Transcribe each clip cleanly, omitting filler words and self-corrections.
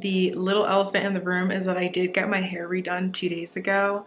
The little elephant in the room is that I did get my hair redone 2 days ago.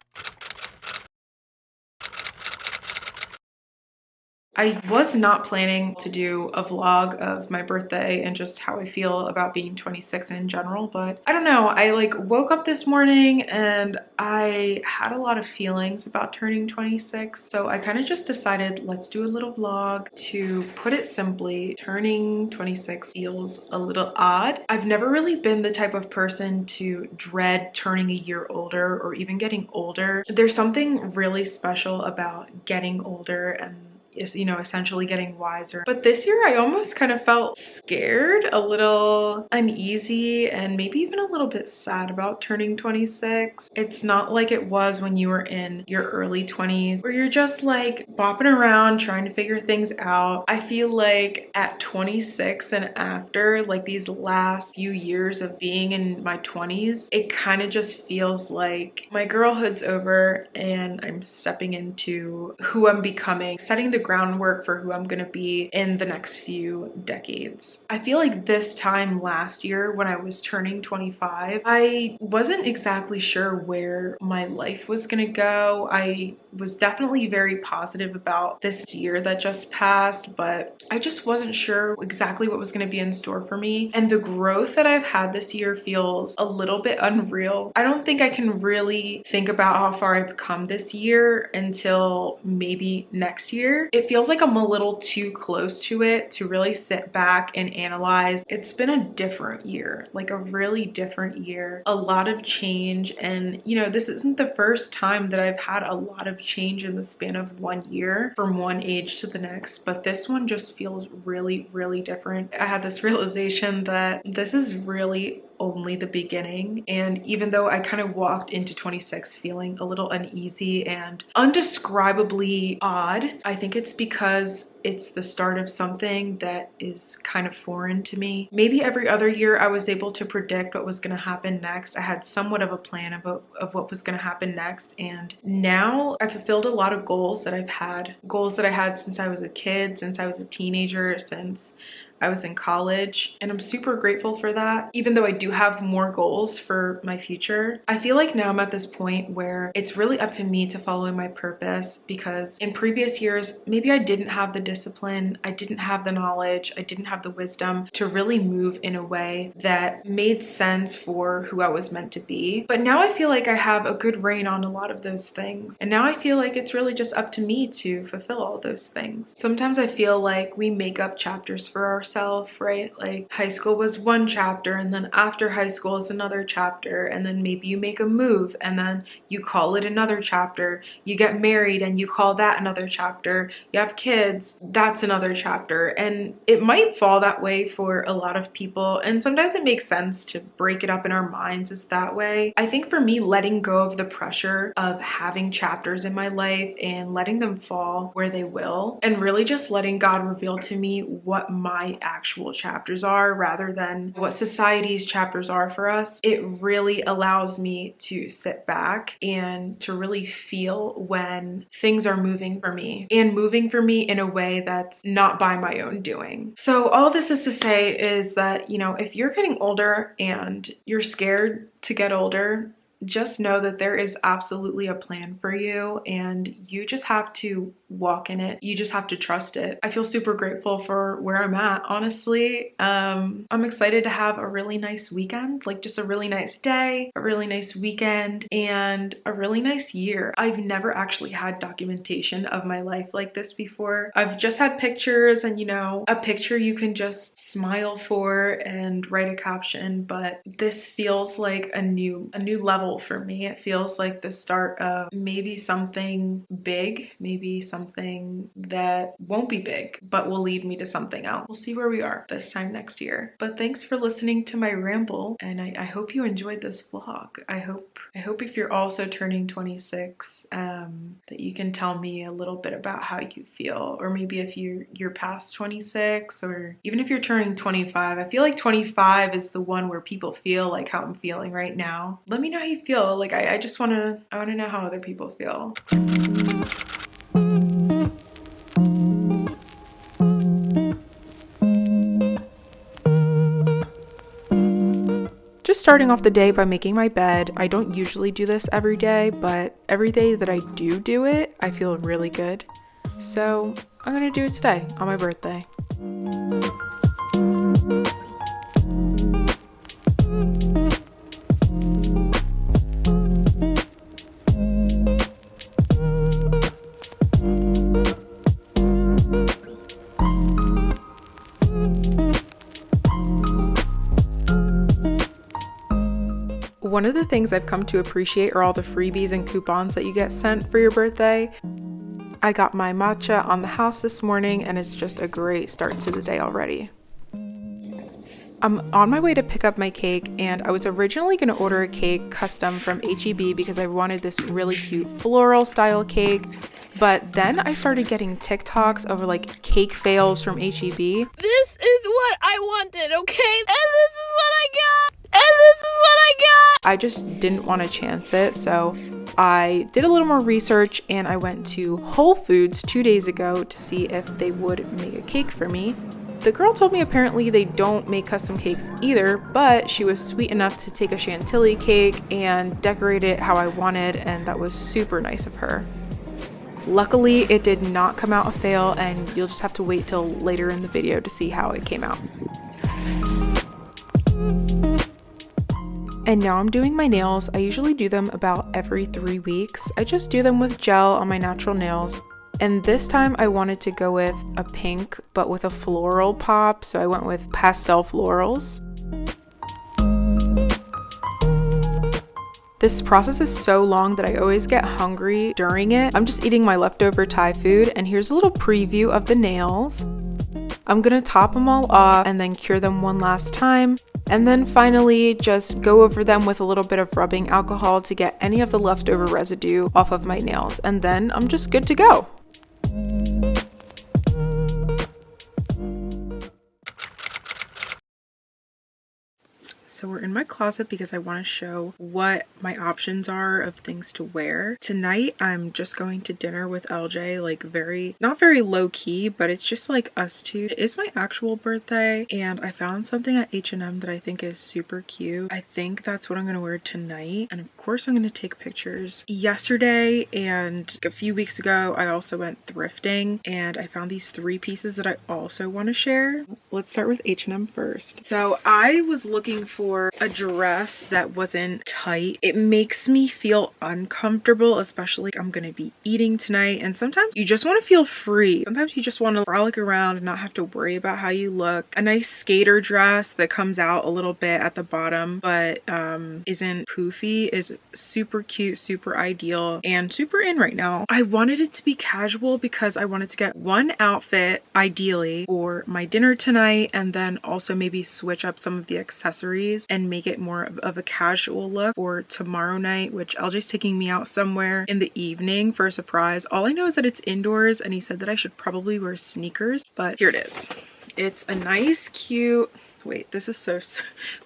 I was not planning to do a vlog of my birthday and just how I feel about being 26 in general, but I don't know. I like woke up this morning and I had a lot of feelings about turning 26. So I kind of just decided, let's do a little vlog. To put it simply, turning 26 feels a little odd. I've never really been the type of person to dread turning a year older or even getting older. There's something really special about getting older and is, you know, essentially getting wiser. But this year I almost kind of felt scared, a little uneasy, and maybe even a little bit sad about turning 26. It's not like it was when you were in your early 20s where you're just like bopping around trying to figure things out. I feel like at 26 and after, like these last few years of being in my 20s, it kind of just feels like my girlhood's over and I'm stepping into who I'm becoming, setting the groundwork for who I'm gonna be in the next few decades. I feel like this time last year when I was turning 25, I wasn't exactly sure where my life was gonna go. I was definitely very positive about this year that just passed, but I just wasn't sure exactly what was gonna be in store for me. And the growth that I've had this year feels a little bit unreal. I don't think I can really think about how far I've come this year until maybe next year. It feels like I'm a little too close to it to really sit back and analyze. It's been a different year, like a really different year, a lot of change. And you know, this isn't the first time that I've had a lot of change in the span of 1 year from one age to the next, but this one just feels really, really different. I had this realization that this is really only the beginning. And even though I kind of walked into 26 feeling a little uneasy and undescribably odd, I think it's because it's the start of something that is kind of foreign to me. Maybe every other year I was able to predict what was going to happen next. I had somewhat of a plan of what was going to happen next. And now I've fulfilled a lot of goals that I've had, goals that I had since I was a kid, since I was a teenager, since I was in college, and I'm super grateful for that. Even though I do have more goals for my future, I feel like now I'm at this point where it's really up to me to follow my purpose, because in previous years, maybe I didn't have the discipline, I didn't have the knowledge, I didn't have the wisdom to really move in a way that made sense for who I was meant to be. But now I feel like I have a good rein on a lot of those things. And now I feel like it's really just up to me to fulfill all those things. Sometimes I feel like we make up chapters for ourselves, right? Like high school was one chapter, and then after high school is another chapter, and then maybe you make a move and then you call it another chapter. You get married and you call that another chapter. You have kids, that's another chapter. And it might fall that way for a lot of people, and sometimes it makes sense to break it up in our minds as that way. I think for me, letting go of the pressure of having chapters in my life and letting them fall where they will, and really just letting God reveal to me what my actual chapters are rather than what society's chapters are for us, it really allows me to sit back and to really feel when things are moving for me, and moving for me in a way that's not by my own doing. So all this is to say is that, you know, if you're getting older and you're scared to get older, just know that there is absolutely a plan for you, and you just have to walk in it. You just have to trust it. I feel super grateful for where I'm at, honestly. I'm excited to have a really nice weekend, like just a really nice day, a really nice weekend, and a really nice year. I've never actually had documentation of my life like this before. I've just had pictures, and you know, a picture you can just smile for and write a caption, but this feels like a new level for me. It feels like the start of maybe something big, maybe something that won't be big, but will lead me to something else. We'll see where we are this time next year. But thanks for listening to my ramble, and I hope you enjoyed this vlog. I hope if you're also turning 26, that you can tell me a little bit about how you feel, or maybe if you're past 26, or even if you're turning 25. I feel like 25 is the one where people feel like how I'm feeling right now. Let me know how you feel. Like I want to know how other people feel. starting off the day by making my bed. I don't usually do this every day, but every day that I do it, I feel really good. So I'm gonna do it today on my birthday. One of the things I've come to appreciate are all the freebies and coupons that you get sent for your birthday. I got my matcha on the house this morning and it's just a great start to the day already. I'm on my way to pick up my cake, and I was originally going to order a cake custom from H-E-B because I wanted this really cute floral style cake, but then I started getting TikToks over like cake fails from H-E-B. This is what I wanted, okay? And this is what I got! And this is what I got! I just didn't want to chance it, so I did a little more research and I went to Whole Foods 2 days ago to see if they would make a cake for me. The girl told me apparently they don't make custom cakes either, but she was sweet enough to take a chantilly cake and decorate it how I wanted, and that was super nice of her. Luckily, it did not come out a fail, and you'll just have to wait till later in the video to see how it came out. And now I'm doing my nails. I usually do them about every 3 weeks. I just do them with gel on my natural nails. And this time I wanted to go with a pink, but with a floral pop, so I went with pastel florals. This process is so long that I always get hungry during it. I'm just eating my leftover Thai food, and here's a little preview of the nails. I'm gonna top them all off and then cure them one last time. And then finally just go over them with a little bit of rubbing alcohol to get any of the leftover residue off of my nails. And then I'm just good to go. So we're in my closet because I want to show what my options are of things to wear. Tonight, I'm just going to dinner with LJ, like not very low key, but it's just like us two. It is my actual birthday, and I found something at H&M that I think is super cute. I think that's what I'm going to wear tonight. And of course, I'm going to take pictures. Yesterday and a few weeks ago, I also went thrifting and I found these 3 pieces that I also want to share. Let's start with H&M first. So I was looking for a dress that wasn't tight. It makes me feel uncomfortable, especially I'm gonna be eating tonight, and sometimes you just want to feel free. Sometimes you just want to frolic around and not have to worry about how you look. A nice skater dress that comes out a little bit at the bottom but isn't poofy is super cute, super ideal, and super in right now. I wanted it to be casual because I wanted to get one outfit ideally for my dinner tonight, and then also maybe switch up some of the accessories and make it more of a casual look for tomorrow night, which LJ's taking me out somewhere in the evening for a surprise. All I know is that it's indoors, and he said that I should probably wear sneakers, but here it is. It's a nice, cute, wait, this is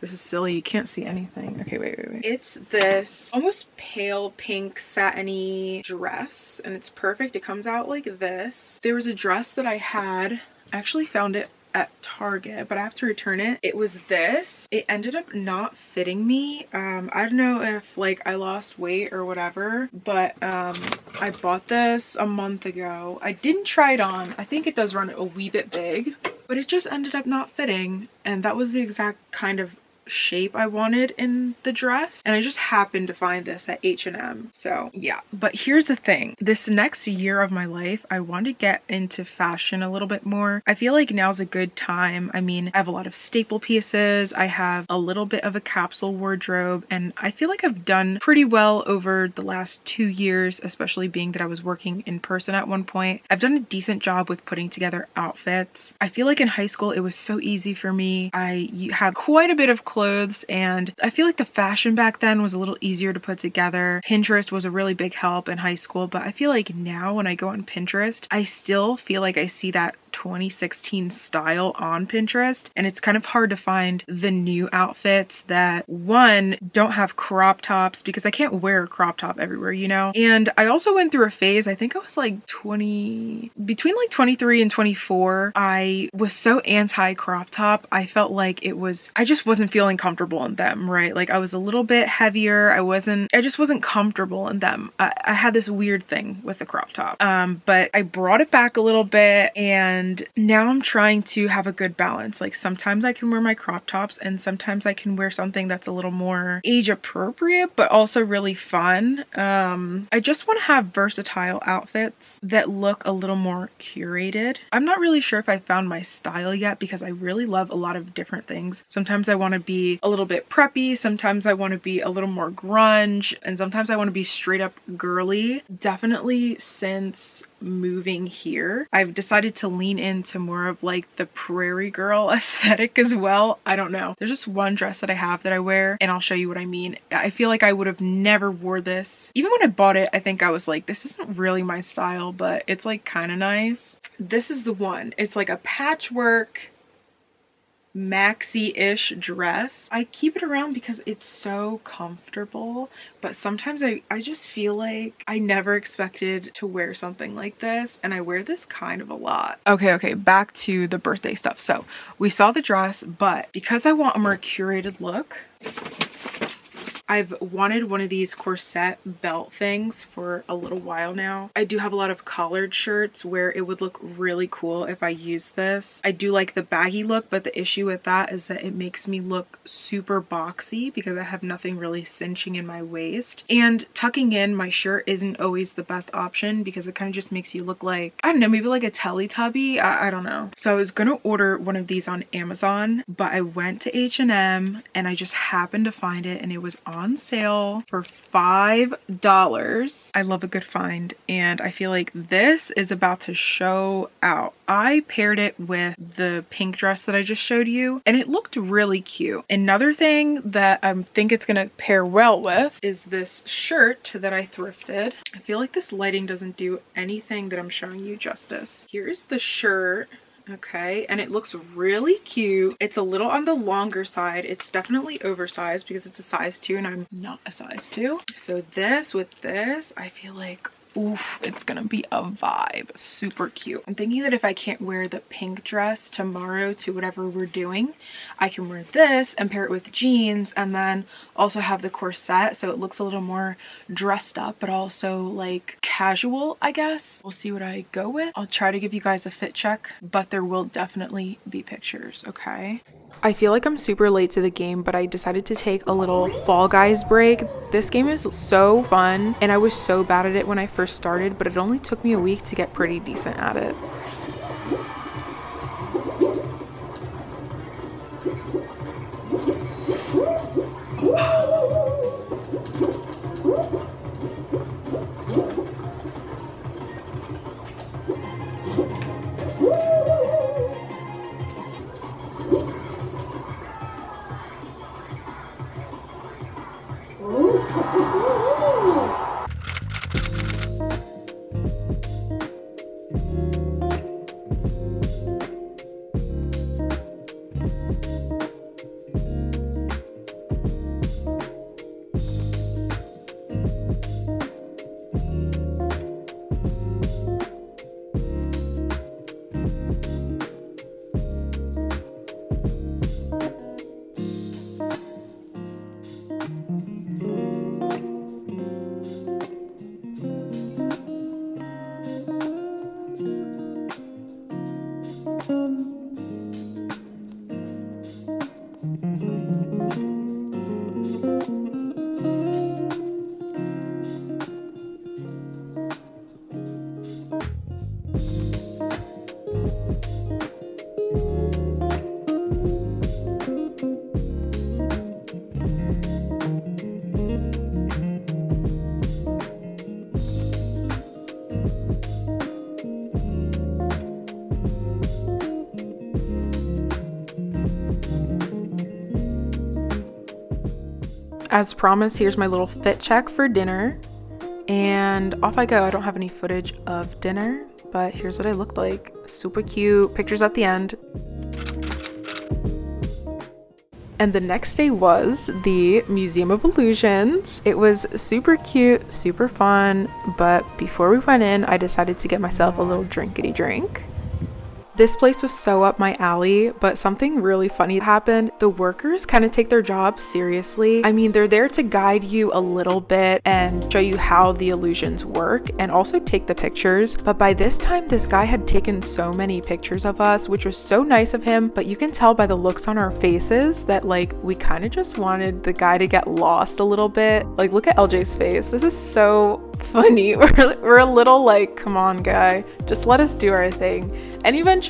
silly, you can't see anything. Okay, wait. It's this almost pale pink satiny dress, and it's perfect. It comes out like this. There was a dress that I had, I actually found it at Target, but I have to return it. It was this. It ended up not fitting me. I don't know if like I lost weight or whatever, but I bought this a month ago. I didn't try it on. I think it does run a wee bit big, but it just ended up not fitting, and that was the exact kind of shape I wanted in the dress, and I just happened to find this at H&M. So yeah, but here's the thing. This next year of my life, I want to get into fashion a little bit more. I feel like now's a good time. I mean, I have a lot of staple pieces. I have a little bit of a capsule wardrobe, and I feel like I've done pretty well over the last 2 years, especially being that I was working in person at one point. I've done a decent job with putting together outfits. I feel like in high school, it was so easy for me. I had quite a bit of clothes, and I feel like the fashion back then was a little easier to put together. Pinterest was a really big help in high school, but I feel like now when I go on Pinterest, I still feel like I see that 2016 style on Pinterest, and it's kind of hard to find the new outfits that, one, don't have crop tops, because I can't wear a crop top everywhere, you know? And I also went through a phase, I think I was like between like 23 and 24, I was so anti crop top. I felt like I just wasn't feeling comfortable in them, right? Like I was a little bit heavier. I just wasn't comfortable in them. I had this weird thing with the crop top. But I brought it back a little bit, and now I'm trying to have a good balance. Like sometimes I can wear my crop tops, and sometimes I can wear something that's a little more age appropriate, but also really fun. I just want to have versatile outfits that look a little more curated. I'm not really sure if I found my style yet, because I really love a lot of different things. Sometimes I want to be a little bit preppy, sometimes I want to be a little more grunge, and sometimes I want to be straight up girly. Definitely since moving here, I've decided to lean into more of like the prairie girl aesthetic as well. I don't know. There's just one dress that I have that I wear, and I'll show you what I mean. I feel like I would have never wore this. Even when I bought it, I think I was like, this isn't really my style, but it's like kind of nice. This is the one. It's like a patchwork maxi-ish dress. I keep it around because it's so comfortable, but sometimes I just feel like I never expected to wear something like this, and I wear this kind of a lot. Okay, back to the birthday stuff. So we saw the dress, but because I want a more curated look, I've wanted one of these corset belt things for a little while now. I do have a lot of collared shirts where it would look really cool if I used this. I do like the baggy look, but the issue with that is that it makes me look super boxy because I have nothing really cinching in my waist. And tucking in my shirt isn't always the best option because it kind of just makes you look like, I don't know, maybe like a Teletubby. I don't know. So I was gonna order one of these on Amazon, but I went to H&M and I just happened to find it, and it was on sale for $5. I love a good find, and I feel like this is about to show out. I paired it with the pink dress that I just showed you, and it looked really cute. Another thing that I think it's gonna pair well with is this shirt that I thrifted. I feel like this lighting doesn't do anything that I'm showing you justice. Here's the shirt. Okay, and it looks really cute. It's a little on the longer side. It's definitely oversized because it's a size 2 and I'm not a size 2. So this with this, I feel like, oof, it's gonna be a vibe. Super cute. I'm thinking that if I can't wear the pink dress tomorrow to whatever we're doing, I can wear this and pair it with jeans, and then also have the corset so it looks a little more dressed up but also like casual, I guess. We'll see what I go with. I'll try to give you guys a fit check, but there will definitely be pictures, okay? I feel like I'm super late to the game, but I decided to take a little Fall Guys break. This game is so fun, and I was so bad at it when I first started, but it only took me a week to get pretty decent at it. As promised, here's my little fit check for dinner, and off I go. I don't have any footage of dinner, but here's what I looked like. super cute. Pictures at the end. And the next day was the Museum of Illusions. It was super cute, super fun, but before we went in, I decided to get myself a little drinkity drink. This place was so up my alley, but something really funny happened. The workers kind of take their job seriously. I mean, they're there to guide you a little bit and show you how the illusions work and also take the pictures. But by this time, this guy had taken so many pictures of us, which was so nice of him. But you can tell by the looks on our faces that like we kind of just wanted the guy to get lost a little bit. Like, look at LJ's face. This is so funny. We're a little like, come on, guy, just let us do our thing. And eventually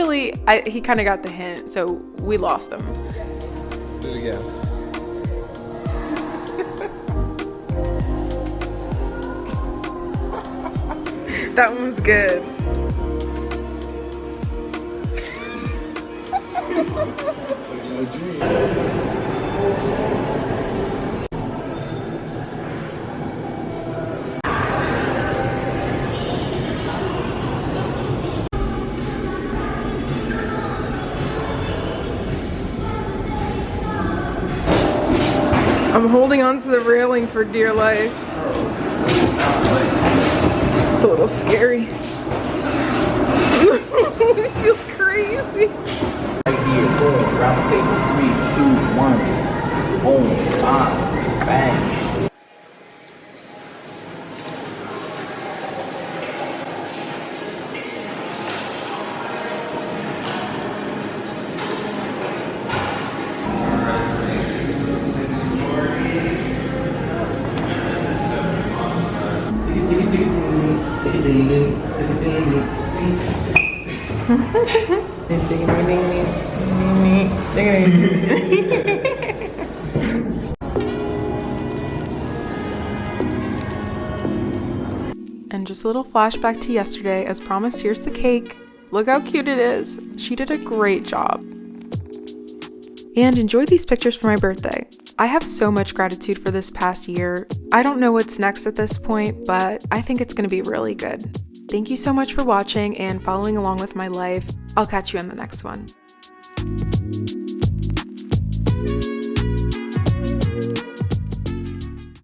he kind of got the hint, so we lost him. Do it again. That one was good. I'm holding onto the railing for dear life. It's a little scary. I feel crazy. Right here, boom, rotate, 3, 2, 1, boom, bang. And just a little flashback to yesterday. As promised, here's the cake. Look how cute it is. She did a great job. And enjoy these pictures for my birthday. I have so much gratitude for this past year. I don't know what's next at this point, but I think it's going to be really good. Thank you so much for watching and following along with my life. I'll catch you in the next one.